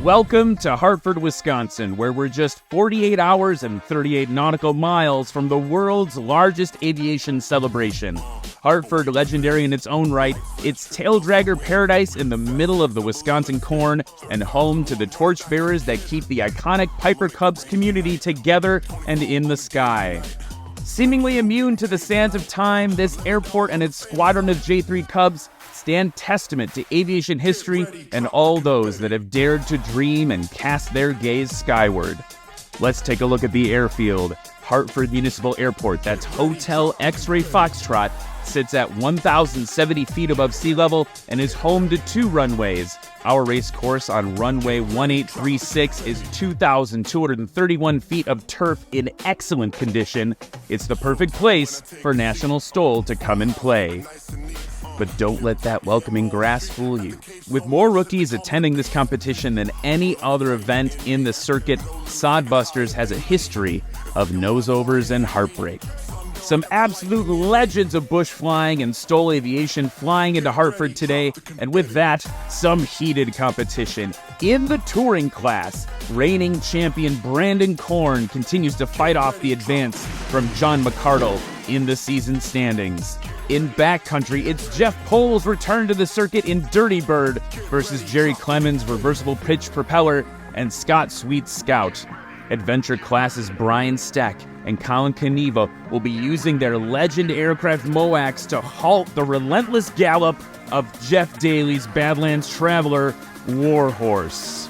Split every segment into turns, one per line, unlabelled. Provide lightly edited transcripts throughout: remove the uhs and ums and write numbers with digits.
Welcome to Hartford, Wisconsin, where we're just 48 hours and 38 nautical miles from the world's largest aviation celebration. Hartford, legendary in its own right, it's tail-dragger paradise in the middle of the Wisconsin corn and home to the torchbearers that keep the iconic Piper Cubs community together and in the sky. Seemingly immune to the sands of time, this airport and its squadron of J3 Cubs stand testament to aviation history and all those that have dared to dream and cast their gaze skyward. Let's take a look at the airfield. Hartford Municipal Airport, that's Hotel X-Ray Foxtrot, sits at 1,070 feet above sea level and is home to 2 runways. Our race course on runway 1836 is 2,231 feet of turf in excellent condition. It's the perfect place for National Stoll to come and play. But don't let that welcoming grass fool you. With more rookies attending this competition than any other event in the circuit, Sodbusters has a history of nose-overs and heartbreak. Some absolute legends of bush flying and Stoll aviation flying into Hartford today, and with that, some heated competition. In the touring class, reigning champion Brandon Korn continues to fight off the advance from John McCardle in the season standings. In backcountry, it's Jeff Pohl's return to the circuit in Dirty Bird versus Jerry Clemens' reversible pitch propeller and Scott Sweet's Scout. Adventure classes Brian Steck and Colin Kneva will be using their legend aircraft MOACs to halt the relentless gallop of Jeff Daly's Badlands Traveler Warhorse.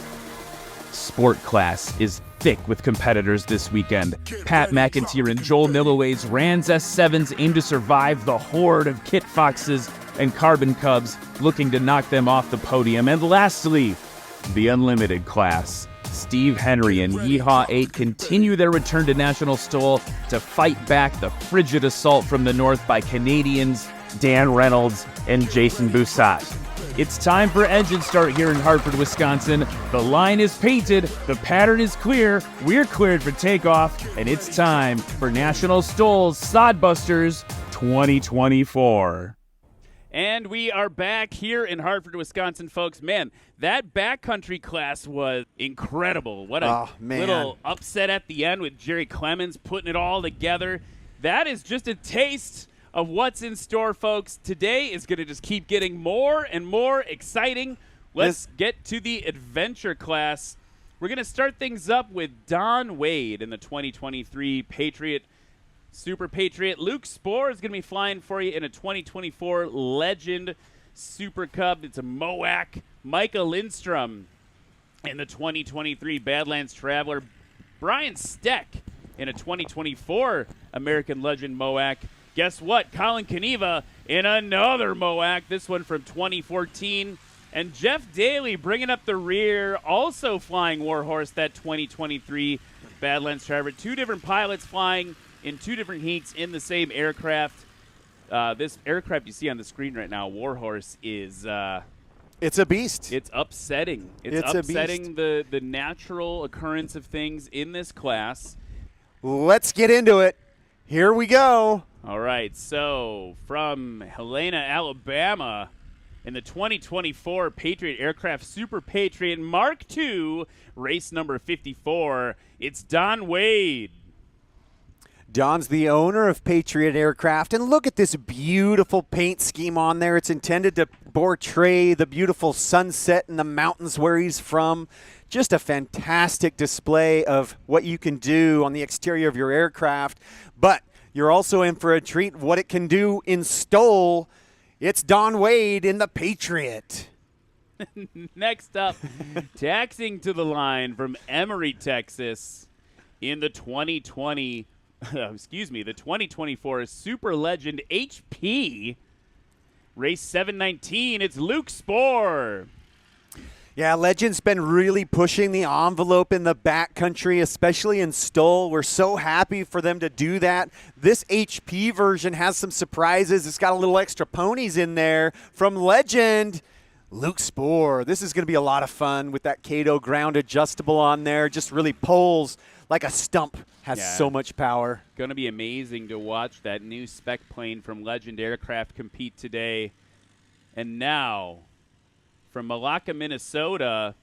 Sport class is thick with competitors this weekend. Pat McIntyre and Joel Milloway's Rans S7s aim to survive the horde of Kit Foxes and Carbon Cubs looking to knock them off the podium. And lastly, the Unlimited class. Steve Henry and Yeehaw 8 continue their return to National Stoll to fight back the frigid assault from the north by Canadians Dan Reynolds and Jason Boussat. It's time for engine start here in Hartford, Wisconsin. The line is painted, the pattern is clear, we're cleared for takeoff, and it's time for National Stoll's Sodbusters 2024.
And we are back here in Hartford, Wisconsin, folks. Man, that backcountry class was incredible. What a little upset at the end with Jerry Clemens putting it all together. That is just a taste of what's in store, folks. Today is going to just keep getting more and more exciting. Let's get to the adventure class. We're going to start things up with Don Wade in the 2023 Patriot Super Patriot. Luke Spohr is going to be flying for you in a 2024 Legend Super Cub. It's a MOAC. Micah Lindstrom in the 2023 Badlands Traveler. Brian Steck in a 2024 American Legend MOAC. Guess what? Colin Kneva in another MOAC, this one from 2014. And Jeff Daly bringing up the rear, also flying Warhorse, that 2023 Badlands Traveler. 2 different pilots flying in 2 different heats in the same aircraft. This aircraft you see on the screen right now, Warhorse, is
it's a beast.
It's upsetting. It's upsetting the natural occurrence of things in this class.
Let's get into it. Here we go.
All right, so from Helena, Alabama, in the 2024 Patriot Aircraft Super Patriot Mark II, race number 54, it's Don Wade.
Don's the owner of Patriot Aircraft, and look at this beautiful paint scheme on there. It's intended to portray the beautiful sunset in the mountains where he's from. Just a fantastic display of what you can do on the exterior of your aircraft, but you're also in for a treat what it can do in Stoll. It's Don Wade in the Patriot.
Next up, taxiing to the line from Emory, Texas, in the 2024 Super Legend HP race 719. It's Luke Spohr.
Yeah, Legend's been really pushing the envelope in the backcountry, especially in Stoll. We're so happy for them to do that. This HP version has some surprises. It's got a little extra ponies in there from Legend. Luke Spohr. This is going to be a lot of fun with that Kato ground adjustable on there. Just really pulls like a stump. Has so much power.
Going to be amazing to watch that new spec plane from Legend Aircraft compete today. And now, from Malacca, Minnesota,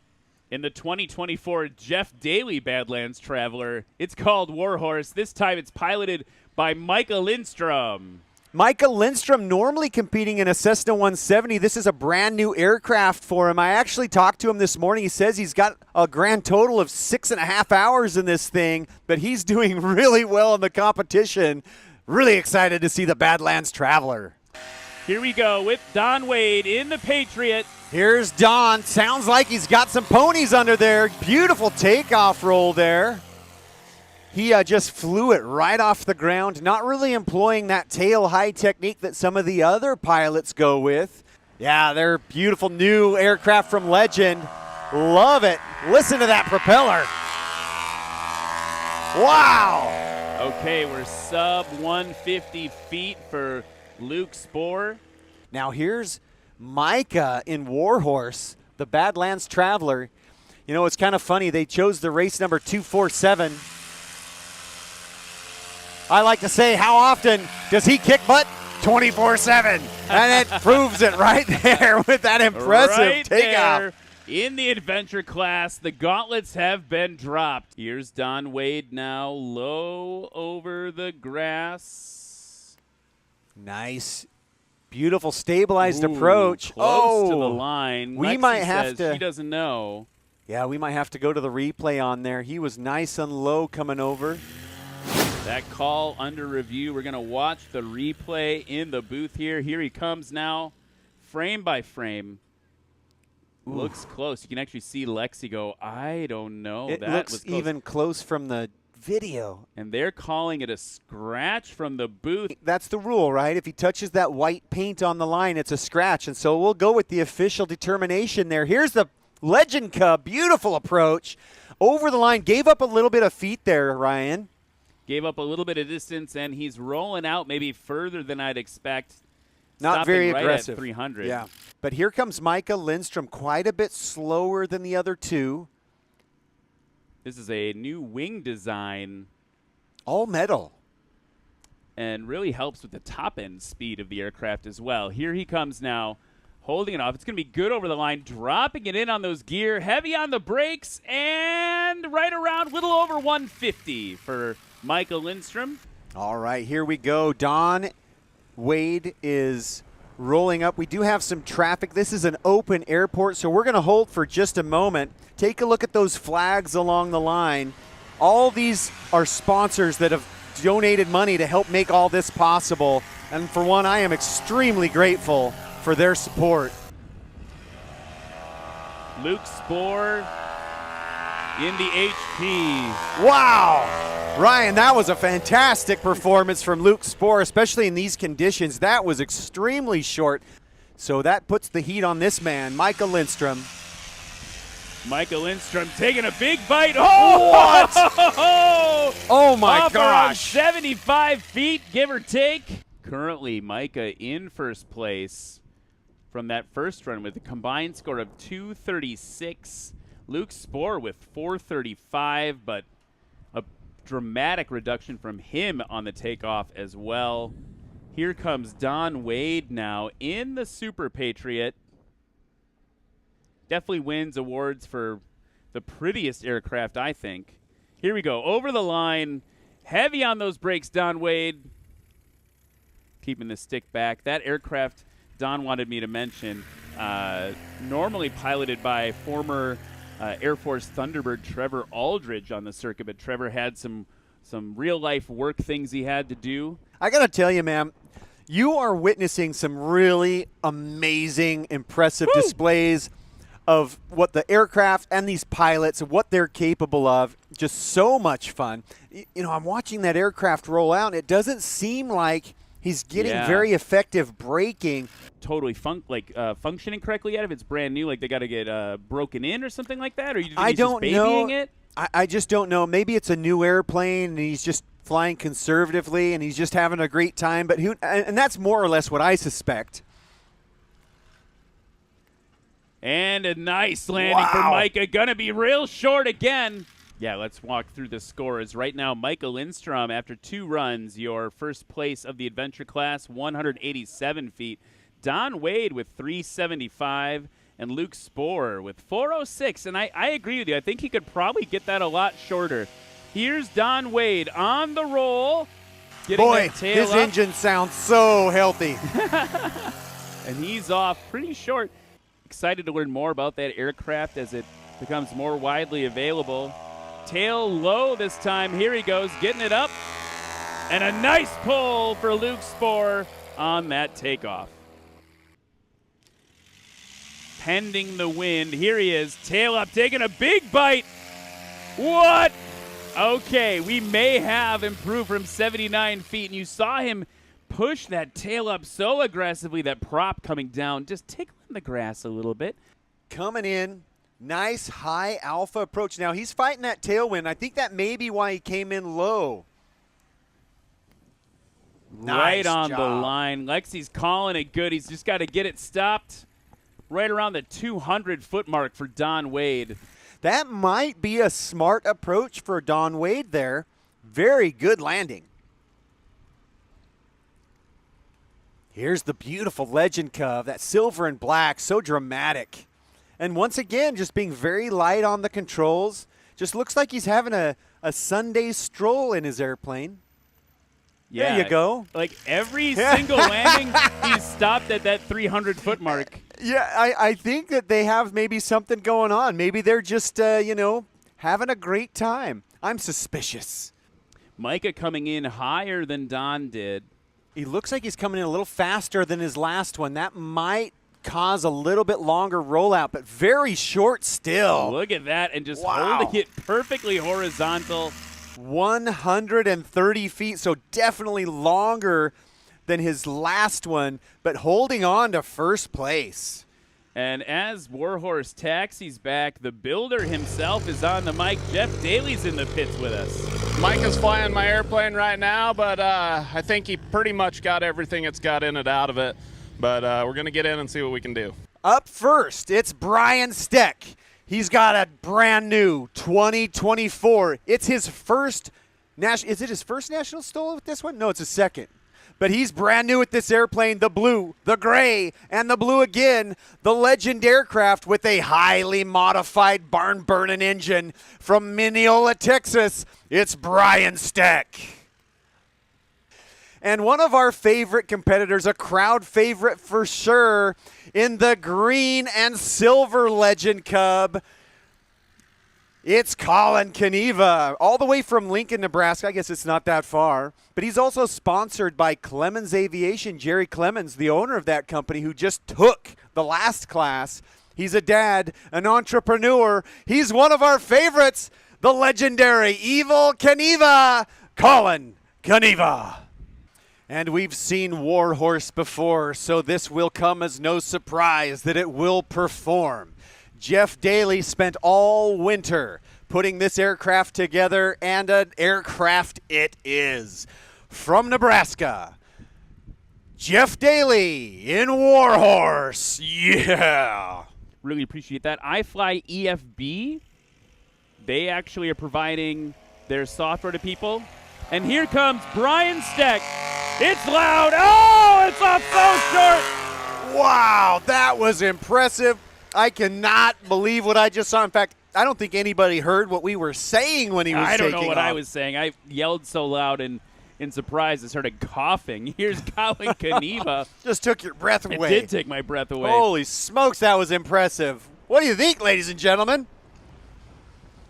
In the 2024 Jeff Daly Badlands Traveler, it's called Warhorse. This time it's piloted by Micah Lindstrom.
Micah Lindstrom normally competing in a Cessna 170. This is a brand new aircraft for him. I actually talked to him this morning. He says he's got a grand total of 6.5 hours in this thing, but he's doing really well in the competition. Really excited to see the Badlands Traveler.
Here we go with Don Wade in the Patriot.
Here's Don. Sounds like he's got some ponies under there. Beautiful takeoff roll there. He just flew it right off the ground, not really employing that tail high technique that some of the other pilots go with. Yeah, they're beautiful new aircraft from Legend. Love it. Listen to that propeller. Wow.
Okay, we're sub 150 feet for Luke Spohr.
Now here's Micah in Warhorse, the Badlands Traveler. You know, it's kind of funny. They chose the race number 247. I like to say, how often does he kick butt? 24/7. And it proves it right there with that impressive
right
takeoff.
There in the adventure class, the gauntlets have been dropped. Here's Don Wade now, low over the grass.
Nice. Beautiful stabilized
Ooh,
approach.
Close to the line.
We
Lexi
might have
says
to.
He doesn't know.
Yeah, we might have to go to the replay on there. He was nice and low coming over.
That call under review. We're going to watch the replay in the booth here. Here he comes now, frame by frame. Ooh. Looks close. You can actually see Lexi go, I don't know.
It
that
looks
was close.
even close from the video.
And they're calling it a scratch from the booth.
That's the rule, right? If he touches that white paint on the line, it's a scratch. And so we'll go with the official determination there. Here's the Legend Cub. Beautiful approach. Over the line. Gave up a little bit of feet there, Ryan.
Gave up a little bit of distance, and he's rolling out maybe further than I'd expect.
Not very
right
aggressive.
At 300.
Yeah. But here comes Micah Lindstrom, quite a bit slower than the other two.
This is a new wing design.
All metal.
And really helps with the top-end speed of the aircraft as well. Here he comes now, holding it off. It's going to be good over the line, dropping it in on those gear, heavy on the brakes, and right around little over 150 for Micah Lindstrom.
All right, here we go. Don Wade is rolling up. We do have some traffic. This is an open airport, so we're going to hold for just a moment. Take a look at those flags along the line. All these are sponsors that have donated money to help make all this possible. And for one, I am extremely grateful for their support.
Luke Spohr in the HP.
Wow! Ryan, that was a fantastic performance from Luke Spohr, especially in these conditions. That was extremely short. So that puts the heat on this man, Micah Lindstrom.
Micah Lindstrom taking a big bite. Oh!
What? Oh, my
Off
gosh.
around 75 feet, give or take. Currently, Micah in first place from that first run with a combined score of 236. Luke Spohr with 435, but a dramatic reduction from him on the takeoff as well. Here comes Don Wade now in the Super Patriot. Definitely wins awards for the prettiest aircraft, I think. Here we go. Over the line. Heavy on those brakes, Don Wade. Keeping the stick back. That aircraft Don wanted me to mention, normally piloted by former Air Force Thunderbird Trevor Aldridge on the circuit, but Trevor had some real-life work things he had to do.
I got to tell you, man, you are witnessing some really amazing, impressive displays of what the aircraft and these pilots, what they're capable of. Just so much fun. You know, I'm watching that aircraft roll out, and it doesn't seem like he's getting very effective braking.
Totally functioning correctly yet? If it's brand new, like they got to get broken in or something like that? Or you
I don't
just
know.
babying it?
I just don't know. Maybe it's a new airplane, and he's just flying conservatively, and he's just having a great time. But and that's more or less what I suspect.
And a nice landing for Micah. Going to be real short again. Yeah, let's walk through the scores. Right now, Micah Lindstrom, after 2 runs, your first place of the adventure class, 187 feet. Don Wade with 375. and Luke Spohr with 4:06. And I agree with you. I think he could probably get that a lot shorter. Here's Don Wade on the roll.
Boy,
his
engine sounds so healthy.
And he's off pretty short. Excited to learn more about that aircraft as it becomes more widely available. Tail low this time. Here he goes, getting it up. And a nice pull for Luke Spohr on that takeoff. Pending the wind, here he is, tail up, taking a big bite. What? Okay, we may have improved from 79 feet, and you saw him push that tail up so aggressively, that prop coming down, just tickling the grass a little bit.
Coming in, nice high alpha approach. Now, he's fighting that tailwind. I think that may be why he came in low.
Right
Nice
on
job.
the line. Lexi's calling it good. He's just got to get it stopped right around the 200-foot mark for Don Wade.
That might be a smart approach for Don Wade there. Very good landing. Here's the beautiful Legend Cub, that silver and black, so dramatic. And once again, just being very light on the controls. Just looks like he's having a Sunday stroll in his airplane.
Yeah,
there you go.
Like every single landing, he's stopped at that 300-foot mark.
Yeah, I think that they have maybe something going on. Maybe they're just, having a great time. I'm suspicious.
Micah coming in higher than Don did.
He looks like he's coming in a little faster than his last one. That might cause a little bit longer rollout, but very short still.
Look at that, and just
Wow.
holding it perfectly horizontal.
130 feet, so definitely longer than his last one, but holding on to first place.
And as Warhorse taxis back, the builder himself is on the mic. Jeff Daly's in the pits with us.
Mike is flying my airplane right now, but I think he pretty much got everything it's got in it out of it. But we're going to get in and see what we can do.
Up first, it's Brian Steck. He's got a brand new 2024. It's his first is it his first national stole with this one? No, it's his second. But he's brand new with this airplane, the blue, the gray, and the blue again, the Legend aircraft with a highly modified barn-burning engine from Mineola, Texas. It's Brian Steck. And one of our favorite competitors, a crowd favorite for sure, in the green and silver Legend Cub, it's Colin Kaniva, all the way from Lincoln, Nebraska. I guess it's not that far. But he's also sponsored by Clemens Aviation. Jerry Clemens, the owner of that company, who just took the last class. He's a dad, an entrepreneur. He's one of our favorites, the legendary Evil Kaniva, Colin Kaniva. And we've seen Warhorse before, so this will come as no surprise that it will perform. Jeff Daly spent all winter putting this aircraft together, and an aircraft it is. From Nebraska, Jeff Daly in Warhorse. Yeah.
Really appreciate that. iFly EFB, they actually are providing their software to people. And here comes Brian Steck. It's loud. Oh, it's off so short.
Wow, that was impressive. I cannot believe what I just saw. In fact, I don't think anybody heard what we were saying when he was taking off.
I don't know what I was saying. I yelled so loud and in surprise I started coughing. Here's Colin Kaniva.
Just took your breath away.
It did take my breath away.
Holy smokes, that was impressive. What do you think, ladies and gentlemen?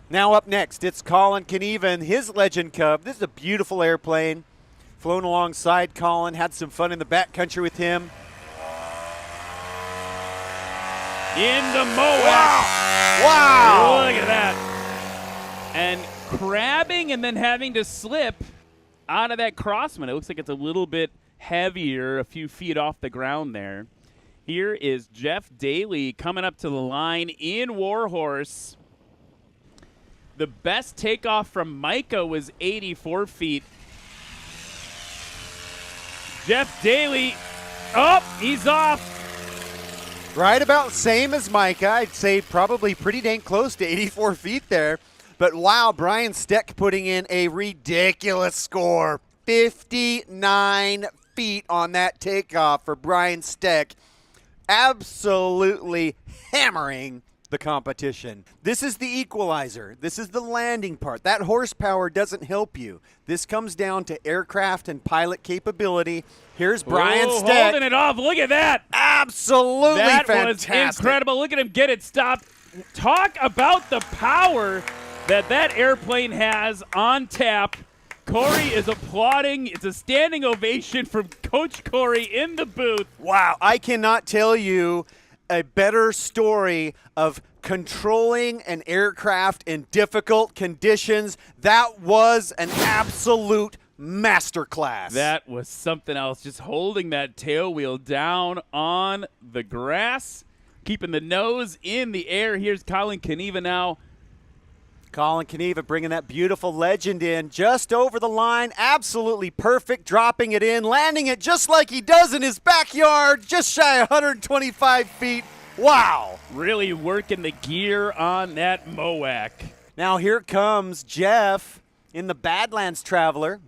Now up next, it's Colin Kaniva and his Legend Cub. This is a beautiful airplane. Flown alongside Colin, had some fun in the backcountry with him.
In the Moab.
Wow.
Look at that. And crabbing and then having to slip out of that crossman. It looks like it's a little bit heavier, a few feet off the ground there. Here is Jeff Daly coming up to the line in Warhorse. The best takeoff from Micah was 84 feet. Jeff Daly, he's off.
Right about same as Micah. I'd say probably pretty dang close to 84 feet there. But wow, Brian Steck putting in a ridiculous score. 59 feet on that takeoff for Brian Steck. absolutely hammering the competition. This is the equalizer. This is the landing part. That horsepower doesn't help you. This comes down to aircraft and pilot capability. Here's Brian Steck.
Holding it off. Look at that.
Absolutely
that
fantastic.
That was incredible. Look at him get it stopped. Talk about the power that airplane has on tap. Corey is applauding. It's a standing ovation from Coach Corey in the booth.
Wow, I cannot tell you a better story of controlling an aircraft in difficult conditions. That was an absolute masterclass.
That was something else. Just holding that tail wheel down on the grass, keeping the nose in the air. Here's Colin Kaniva now.
Colin Kaniva bringing that beautiful Legend in just over the line. Absolutely perfect, dropping it in, landing it just like he does in his backyard, just shy of 125 feet. Wow.
Really working the gear on that MOAC.
Now here comes Jeff in the Badlands Traveler.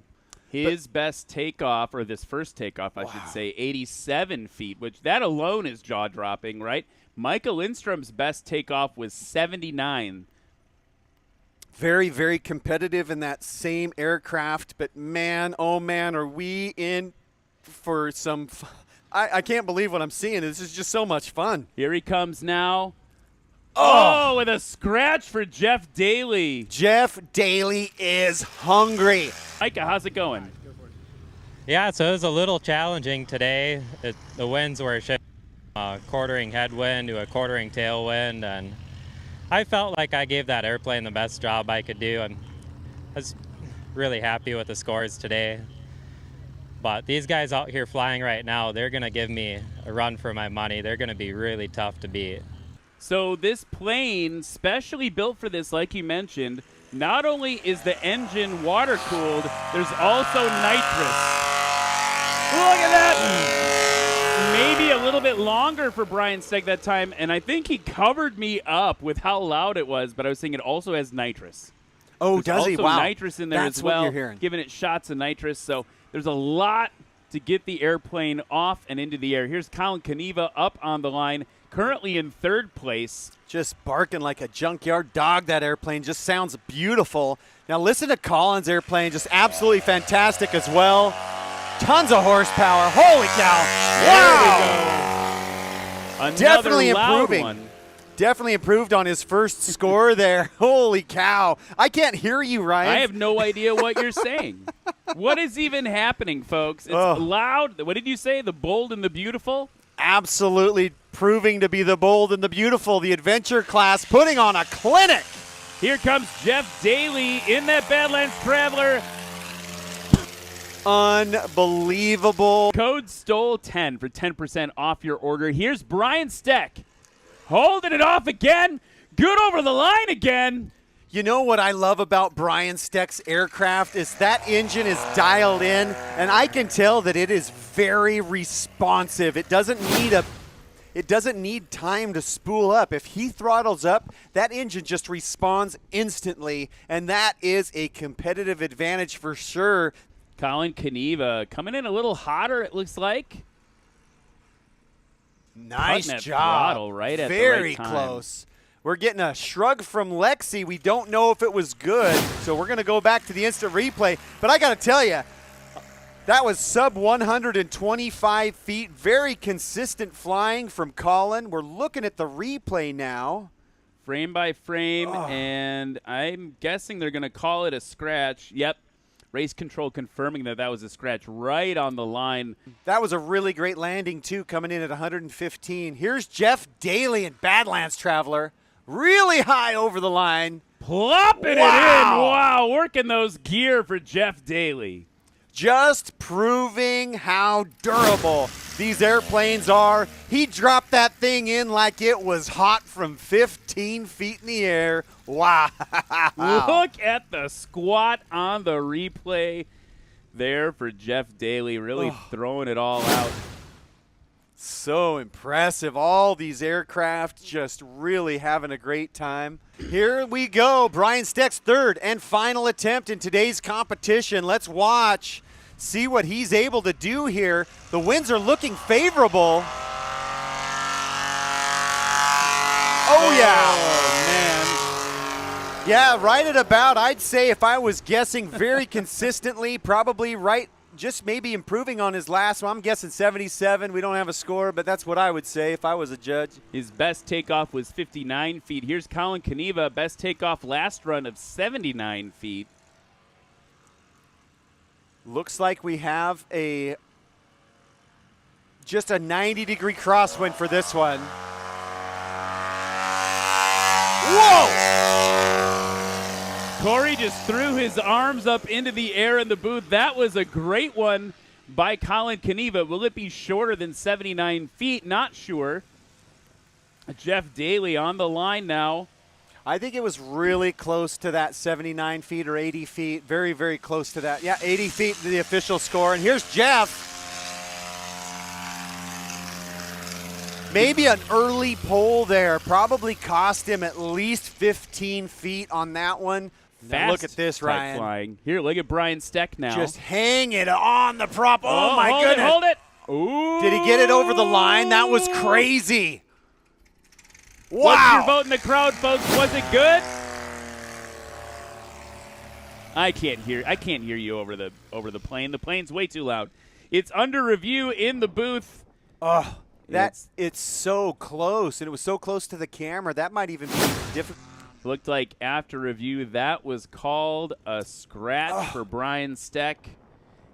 His best takeoff, or this first takeoff, I should say, 87 feet, which that alone is jaw-dropping, right? Michael Lindstrom's best takeoff was 79.
Very, very competitive in that same aircraft, but man, oh man, are we in for some I can't believe what I'm seeing. This is just so much fun.
Here he comes now. Oh, with a scratch for Jeff Daly.
Jeff Daly is hungry.
Micah, how's it going?
Yeah, so it was a little challenging today. The winds were quartering headwind to a quartering tailwind, and I felt like I gave that airplane the best job I could do, and I was really happy with the scores today. But these guys out here flying right now, they're going to give me a run for my money. They're going to be really tough to beat.
So this plane, specially built for this, like you mentioned, not only is the engine water-cooled, there's also nitrous. Look at that! Maybe a little bit longer for Brian Steck that time, and I think he covered me up with how loud it was, but I was saying it also has nitrous.
Oh,
there's
does he?
also
Wow.
nitrous in there
That's
as well,
what you're hearing.
giving it shots of nitrous. So there's a lot to get the airplane off and into the air. Here's Colin Kaniva up on the line, currently in third place.
Just barking like a junkyard dog, that airplane. Just sounds beautiful. Now listen to Colin's airplane, just absolutely fantastic as well. Tons of horsepower. Holy cow. Wow.
Another
Definitely
loud
improving.
one.
Definitely improved on his first score there. Holy cow. I can't hear you, Ryan.
I have no idea what you're saying. What is even happening, folks? It's loud. What did you say? The bold and the beautiful?
Absolutely proving to be the bold and the beautiful. The adventure class putting on a clinic.
Here comes Jeff Daly in that Badlands Traveler.
Unbelievable.
Code STOLE10 for 10% off your order. Here's Brian Steck holding it off again. Good over the line again.
You know what I love about Brian Steck's aircraft is that engine is dialed in, and I can tell that it is very responsive. It doesn't need time to spool up. If he throttles up, that engine just responds instantly, and that is a competitive advantage for sure.
Colin Kaniva coming in a little hotter, it looks like.
Nice
Cutting that
job.
throttle right at the
Very
right time.
close. We're getting a shrug from Lexi. We don't know if it was good, so we're going to go back to the instant replay. But I got to tell you, that was sub 125 feet. Very consistent flying from Colin. We're looking at the replay now.
Frame by frame, and I'm guessing they're going to call it a scratch. Yep. Race control confirming that was a scratch right on the line.
That was a really great landing, too, coming in at 115. Here's Jeff Daly in Badlands Traveler. Really high over the line.
Plopping it in. Wow, working those gear for Jeff Daly.
Just proving how durable these airplanes are. He dropped that thing in like it was hot from 15 feet in the air. Wow.
Look at the squat on the replay there for Jeff Daly, really throwing it all out.
So impressive. All these aircraft just really having a great time. Here we go. Brian Steck's third and final attempt in today's competition. Let's watch, see what he's able to do here. The winds are looking favorable. Oh, yeah.
Oh, man.
Yeah, right at about, I'd say if I was guessing very consistently, probably right, just maybe improving on his last one. I'm guessing 77. We don't have a score, but that's what I would say if I was a judge.
His best takeoff was 59 feet. Here's Colin Kaniva, best takeoff last run of 79 feet.
Looks like we have just a 90-degree crosswind for this one. Whoa!
Corey just threw his arms up into the air in the booth. That was a great one by Colin Kaniva. Will it be shorter than 79 feet? Not sure. Jeff Daly on the line now.
I think it was really close to that 79 feet or 80 feet. Very, very close to that. Yeah, 80 feet to the official score. And here's Jeff. Maybe an early pole there probably cost him at least 15 feet on that one. Now look at this, Ryan.
Flying. Here, look at Brian Steck now.
Just hang it on the prop. Oh, my
hold
goodness.
Hold it. Ooh.
Did he get it over the line? That was crazy. Wow.
What's your vote in the crowd, folks? Was it good? I can't hear you over the plane. The plane's way too loud. It's under review in the booth.
Oh. It's so close, and it was so close to the camera. That might even be difficult.
Looked like after review, that was called a scratch for Brian Steck.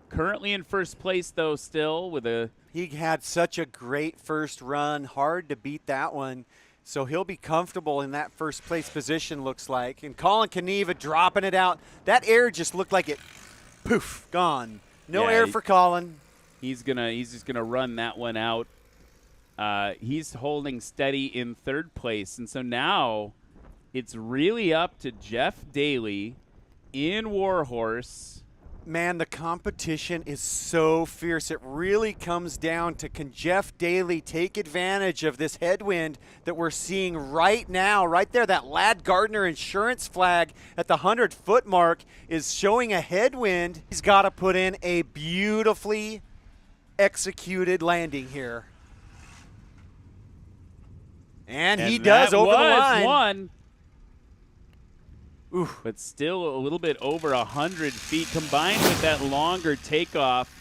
Currently in first place, though, still with a.
He had such a great first run. Hard to beat that one. So he'll be comfortable in that first place position, looks like. And Colin Kaniva dropping it out. That air just looked like it, poof, gone. No air for Colin.
He's just gonna run that one out. He's holding steady in third place, and so now it's really up to Jeff Daly in Warhorse.
Man, the competition is so fierce. It really comes down to, can Jeff Daly take advantage of this headwind that we're seeing right now? Right there, that Ladd Gardner insurance flag at the 100-foot mark is showing a headwind. He's got to put in a beautifully executed landing here. And he does over the line.
One.
Oof.
But still a little bit over 100 feet combined with that longer takeoff.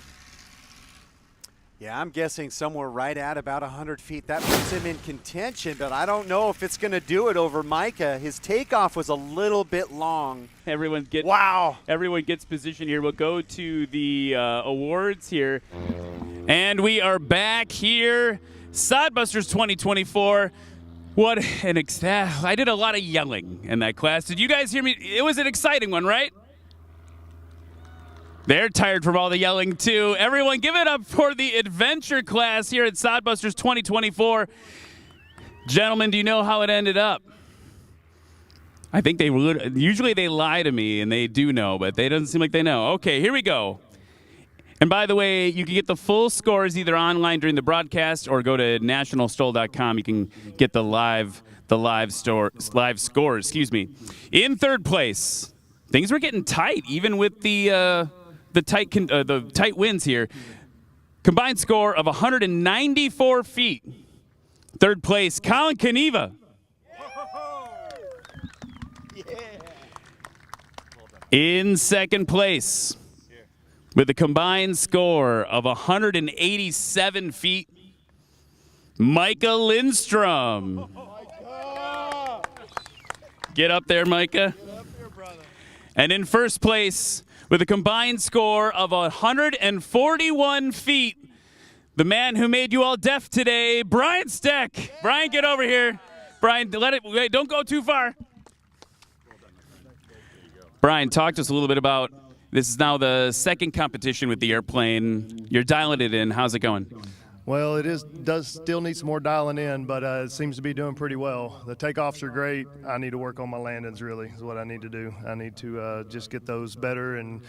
Yeah, I'm guessing somewhere right at about 100 feet. That puts him in contention, but I don't know if it's going to do it over Micah. His takeoff was a little bit long.
Everyone gets position here. We'll go to the awards here. And we are back here. Sodbusters 2024. What an I did a lot of yelling in that class. Did you guys hear me? It was an exciting one, right? They're tired from all the yelling, too. Everyone, give it up for the adventure class here at Sodbusters 2024. Gentlemen, do you know how it ended up? I think they would. Usually they lie to me, and they do know, but they doesn't seem like they know. Okay, here we go. And by the way, you can get the full scores either online during the broadcast or go to nationalstoll.com. You can get the live scores. In third place, things were getting tight, even with the tight wins here. Combined score of 194 feet. Third place, Colin Kaniva. In second place, with a combined score of 187 feet, Micah Lindstrom. Get up there, Micah. And in first place, with a combined score of 141 feet, the man who made you all deaf today, Brian Steck. Brian, get over here. Brian, wait, don't go too far. Brian, talk to us a little bit about, this is now the second competition with the airplane. You're dialing it in. How's it going?
Well, does still need some more dialing in, but it seems to be doing pretty well. The takeoffs are great. I need to work on my landings, really, is what I need to do. I need to just get those better and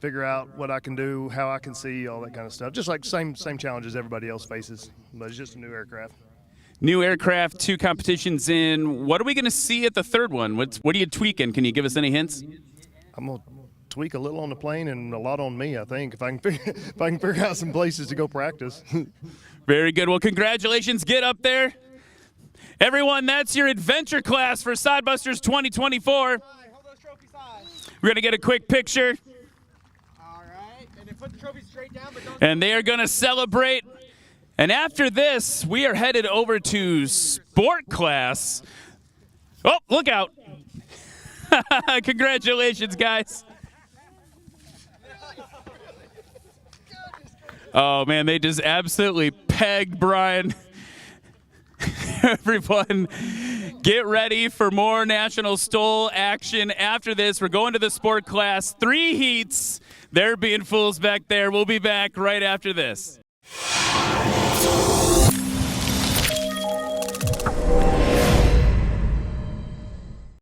figure out what I can do, how I can see, all that kind of stuff. Just like same challenges everybody else faces, but it's just a new aircraft.
New aircraft, 2 competitions in. What are we going to see at the third one? What are you tweaking? Can you give us any hints?
I'm going to tweak a little on the plane and a lot on me, I think, if I can figure out some places to go practice.
Very good. Well, congratulations. Get up there. Everyone, that's your adventure class for Sodbusters 2024. We're going to get a quick picture.
All right. And then put the trophies straight down, but don't.
And they are going to celebrate. And after this, we are headed over to sport class. Oh, look out. Congratulations, guys. Oh, man, they just absolutely pegged Brian. Everyone, get ready for more National Stole action after this. We're going to the sport class. 3 heats. They're being fools back there. We'll be back right after this.